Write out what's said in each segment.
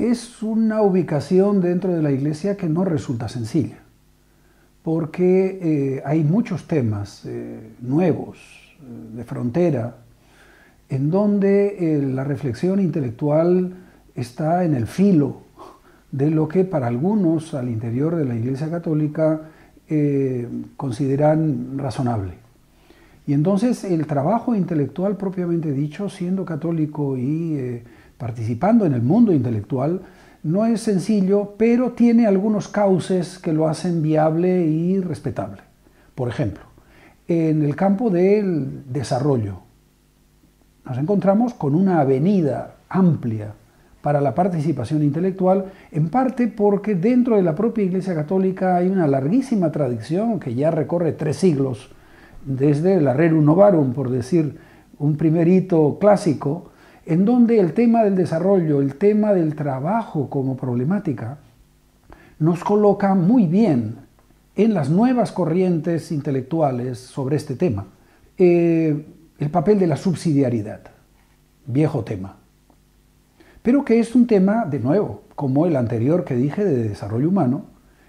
es una ubicación dentro de la Iglesia que no resulta sencilla, porque hay muchos temas nuevos, de frontera, en donde la reflexión intelectual está en el filo de lo que para algunos al interior de la Iglesia Católica consideran razonable. Y entonces el trabajo intelectual propiamente dicho, siendo católico y participando en el mundo intelectual, no es sencillo, pero tiene algunos cauces que lo hacen viable y respetable. Por ejemplo, en el campo del desarrollo, nos encontramos con una avenida amplia para la participación intelectual, en parte porque dentro de la propia Iglesia Católica hay una larguísima tradición que ya recorre 3 siglos, desde el Rerum Novarum, por decir un primer hito clásico, en donde el tema del desarrollo, el tema del trabajo como problemática, nos coloca muy bien en las nuevas corrientes intelectuales sobre este tema. El papel de la subsidiariedad, viejo tema, pero que es un tema, de nuevo, como el anterior que dije de desarrollo humano,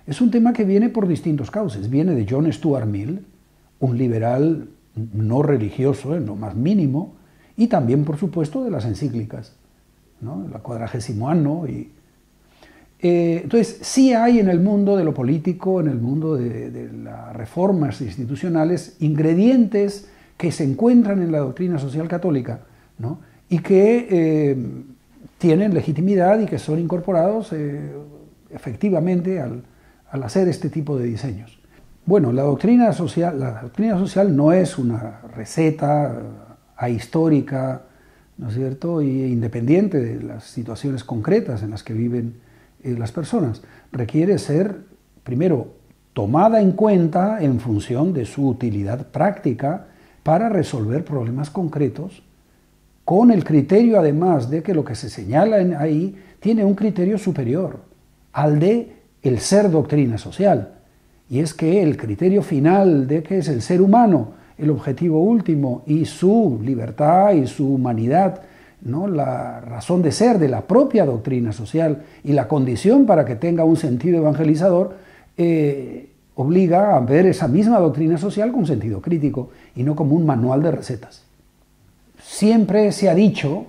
es un tema que viene por distintos cauces. Viene de John Stuart Mill, un liberal no religioso en lo más mínimo, y también, por supuesto, de las encíclicas, ¿no? La Quadragésimo Anno. Entonces, sí hay en el mundo de lo político, en el mundo de las reformas institucionales, ingredientes que se encuentran en la doctrina social católica, ¿no? Y que tienen legitimidad y que son incorporados efectivamente al hacer este tipo de diseños. Bueno, la doctrina social no es una receta ahistórica, ¿no es cierto?, y independiente de las situaciones concretas en las que viven las personas. Requiere ser, primero, tomada en cuenta en función de su utilidad práctica para resolver problemas concretos, con el criterio además de que lo que se señala ahí tiene un criterio superior al de el ser doctrina social. Y es que el criterio final de que es el ser humano el objetivo último y su libertad y su humanidad, ¿no?, la razón de ser de la propia doctrina social y la condición para que tenga un sentido evangelizador, obliga a ver esa misma doctrina social con sentido crítico y no como un manual de recetas. Siempre se ha dicho,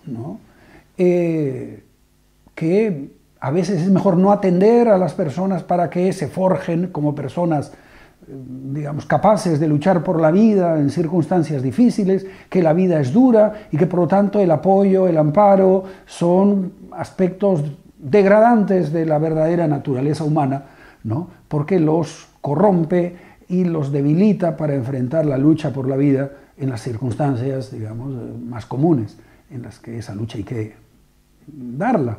¿no?, que a veces es mejor no atender a las personas para que se forjen como personas, digamos, capaces de luchar por la vida en circunstancias difíciles, que la vida es dura y que por lo tanto el apoyo, el amparo son aspectos degradantes de la verdadera naturaleza humana, ¿no?, porque los corrompe y los debilita para enfrentar la lucha por la vida en las circunstancias, digamos, más comunes, en las que esa lucha hay que darla.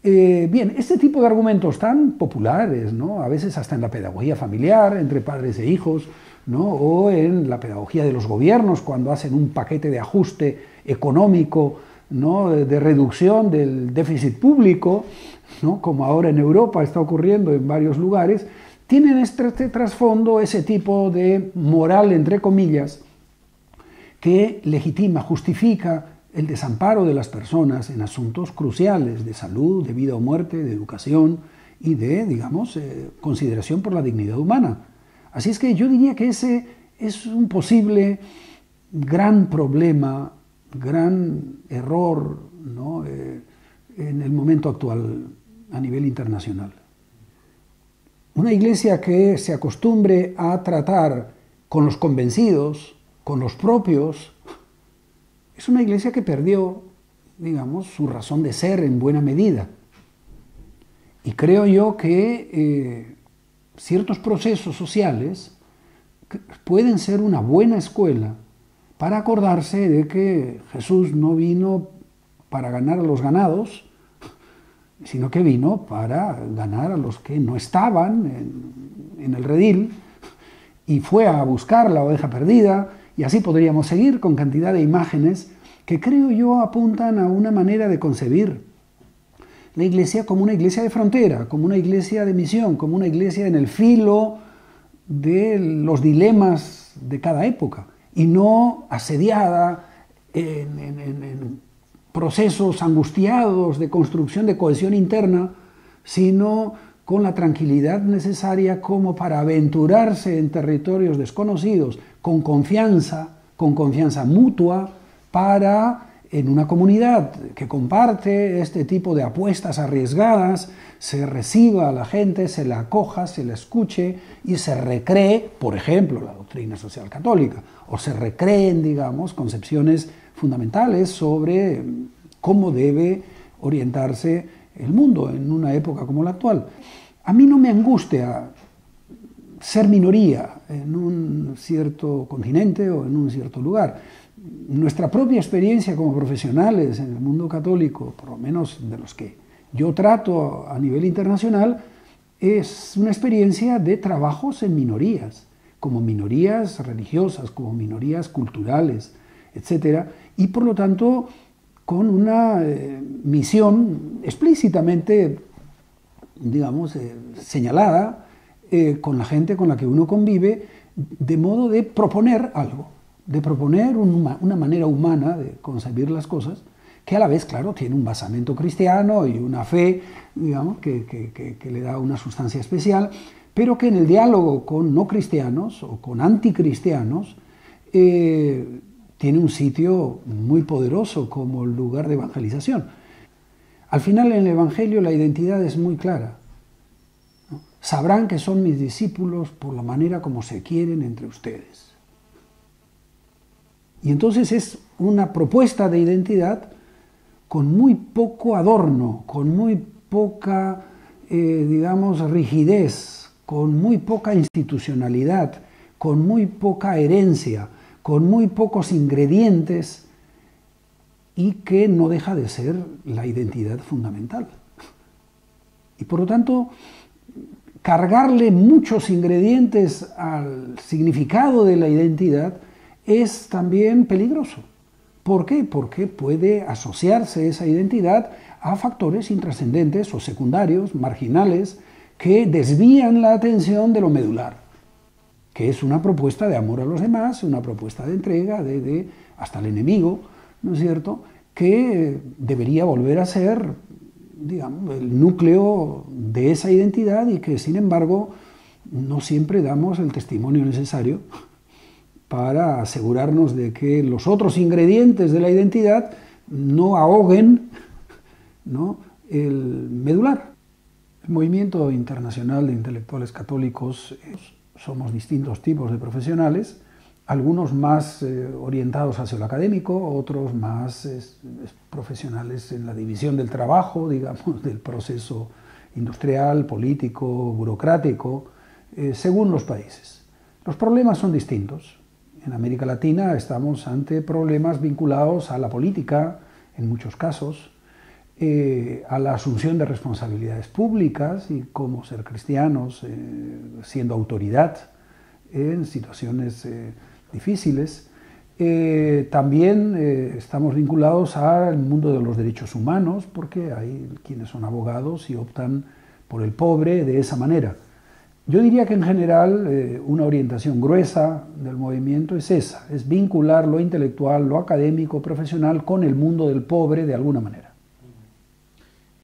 Bien, este tipo de argumentos tan populares, ¿no?, a veces hasta en la pedagogía familiar, entre padres e hijos, ¿no?, o en la pedagogía de los gobiernos, cuando hacen un paquete de ajuste económico, ¿no?, de reducción del déficit público, ¿no?, como ahora en Europa está ocurriendo en varios lugares, tienen este trasfondo, ese tipo de moral, entre comillas, que legitima, justifica el desamparo de las personas en asuntos cruciales de salud, de vida o muerte, de educación y de, digamos, consideración por la dignidad humana. Así es que yo diría que ese es un posible gran problema, gran error, ¿no?, en el momento actual a nivel internacional. Una iglesia que se acostumbre a tratar con los convencidos, con los propios, es una iglesia que perdió, digamos, su razón de ser en buena medida. Y creo yo que ciertos procesos sociales pueden ser una buena escuela para acordarse de que Jesús no vino para ganar a los ganados, sino que vino para ganar a los que no estaban en el redil, y fue a buscar la oveja perdida. Y así podríamos seguir con cantidad de imágenes que creo yo apuntan a una manera de concebir la iglesia como una iglesia de frontera, como una iglesia de misión, como una iglesia en el filo de los dilemas de cada época y no asediada procesos angustiados de construcción de cohesión interna, sino con la tranquilidad necesaria como para aventurarse en territorios desconocidos, con confianza mutua, para, en una comunidad que comparte este tipo de apuestas arriesgadas, se reciba a la gente, se la acoja, se la escuche y se recree, por ejemplo, la doctrina social católica, o se recreen, digamos, concepciones fundamentales sobre cómo debe orientarse el mundo en una época como la actual. A mí no me angustia ser minoría en un cierto continente o en un cierto lugar. Nuestra propia experiencia como profesionales en el mundo católico, por lo menos de los que yo trato a nivel internacional, es una experiencia de trabajos en minorías, como minorías religiosas, como minorías culturales, etc. Y por lo tanto, con una misión explícitamente, digamos, señalada con la gente con la que uno convive, de modo de proponer algo, de proponer una manera humana de concebir las cosas, que a la vez, claro, tiene un basamento cristiano y una fe, digamos, que le da una sustancia especial, pero que en el diálogo con no cristianos o con anticristianos tiene un sitio muy poderoso como lugar de evangelización. Al final, en el Evangelio la identidad es muy clara, ¿no? Sabrán que son mis discípulos por la manera como se quieren entre ustedes. Y entonces es una propuesta de identidad con muy poco adorno, con muy poca, digamos, rigidez, con muy poca institucionalidad, con muy poca herencia, con muy pocos ingredientes, y que no deja de ser la identidad fundamental. Y por lo tanto, cargarle muchos ingredientes al significado de la identidad es también peligroso. ¿Por qué? Porque puede asociarse esa identidad a factores intrascendentes o secundarios, marginales, que desvían la atención de lo medular, que es una propuesta de amor a los demás, una propuesta de entrega hasta el enemigo, ¿no es cierto?, que debería volver a ser, digamos, el núcleo de esa identidad y que, sin embargo, no siempre damos el testimonio necesario para asegurarnos de que los otros ingredientes de la identidad no ahoguen, ¿no?, el medular. El movimiento internacional de intelectuales católicos, somos distintos tipos de profesionales, algunos más orientados hacia lo académico, otros más profesionales en la división del trabajo, digamos, del proceso industrial, político, burocrático, según los países. Los problemas son distintos. En América Latina estamos ante problemas vinculados a la política, en muchos casos, a la asunción de responsabilidades públicas y cómo ser cristianos siendo autoridad en situaciones difíciles. También estamos vinculados al mundo de los derechos humanos, porque hay quienes son abogados y optan por el pobre de esa manera. Yo diría que en general una orientación gruesa del movimiento es esa, es vincular lo intelectual, lo académico, profesional con el mundo del pobre de alguna manera.